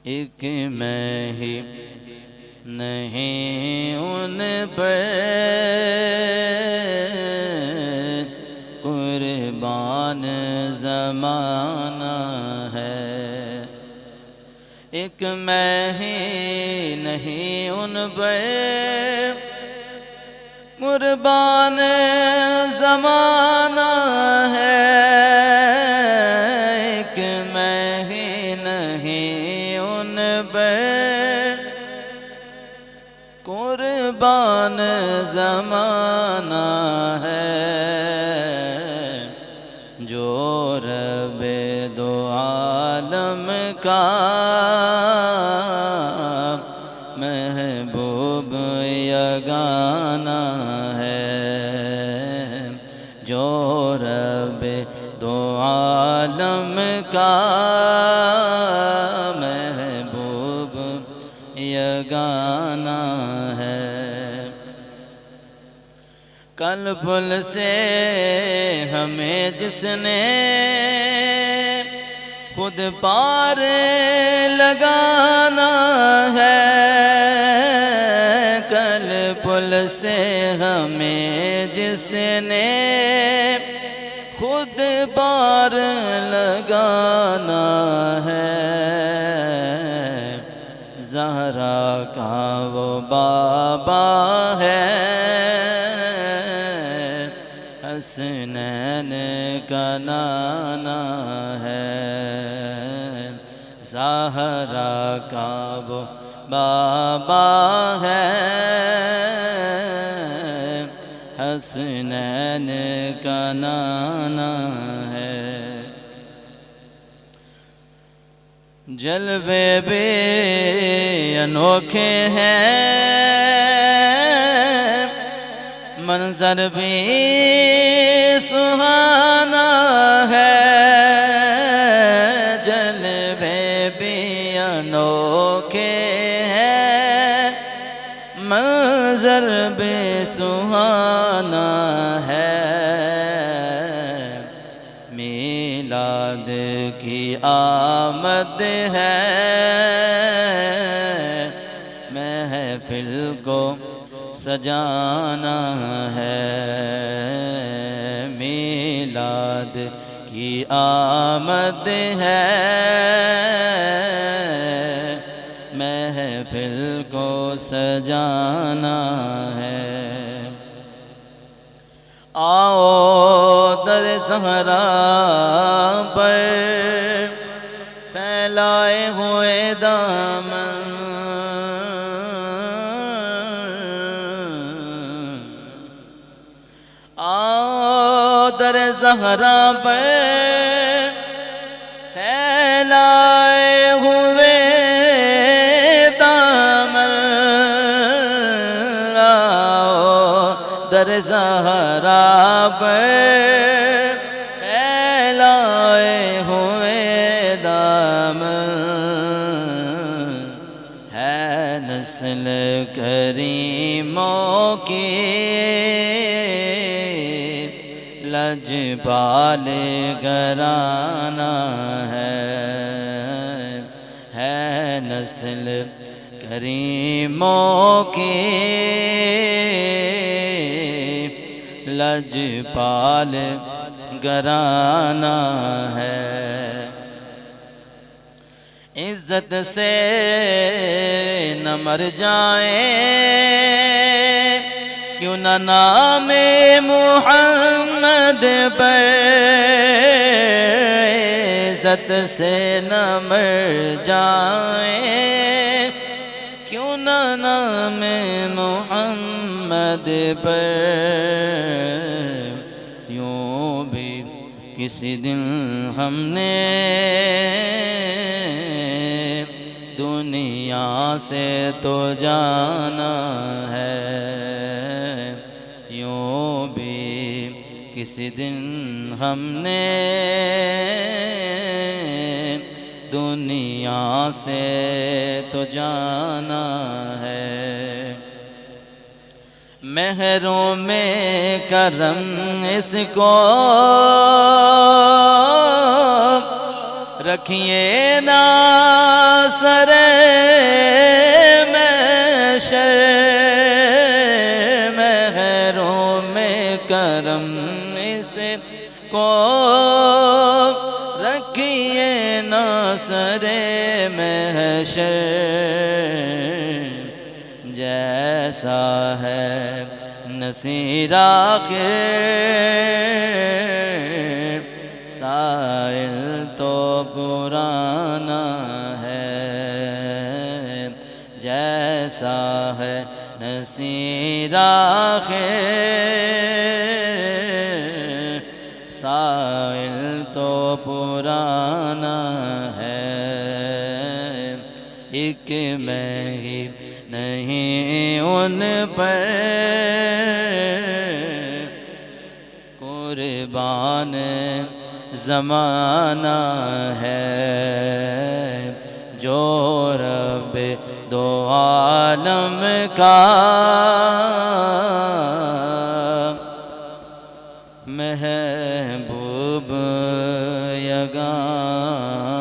ایک میں ہی نہیں ان پر قربان زمانہ ہے، ایک میں ہی نہیں ان پر قربان زمانہ ہے، ایک میں ہی نہیں ان پر قربان زمانہ ہے، جو رب دو عالم کا محبوب یگانہ ہے، جو رب دو عالم کا محبوب یگانہ ہے۔ کل پل سے ہمیں جس نے خود پار لگانا ہے، کل پل سے ہمیں جس نے خود پار لگانا ہے، زہرا کا وہ بابا ہے، حسنین کا نانا ہے، زہرا کا وہ بابا ہے، حسنین کا نانا ہے۔ جلوے بھی انوکھے ہیں، منظر بھی سہانا ہے، جلوے بھی انوکھے ہیں، منظر بھی سہانا ہے، میلاد کی آمد ہے، محفل کو سجانا ہے، میلاد کی آمد ہے، محفل کو سجانا ہے۔ آؤ در زہرا پر پھیلائے ہوئے دامن، آؤ در زہرا پر پھیلائے ہوئے دامن، آؤ در زہرا پر پھیلائے ہوئے دامن، ہے نسل کریموں کی لجپال گھرانہ ہے نسل کریموں کی لجپال گھرانہ ہے، عزت سے نہ مر جائیں کیوں نہ نام محمد پر، عزت سے نہ مر جائیں کیوں نہ نام محمد پر، یوں بھی کسی دن ہم نے دنیا سے تو جانا ہے، یوں بھی کسی دن ہم نے دنیا سے تو جانا ہے، مہروں میں کرم اس کو رکھیے نا سر سر محشر جیسا ہے نصیر آخر سائل تو پرانا ہے جیسا ہے نصیر آخر سائل تو پرانا ہے ایک میں ہی نہیں ان پر قربان زمانہ ہے جو رب دو عالم کا محبوب یگانہ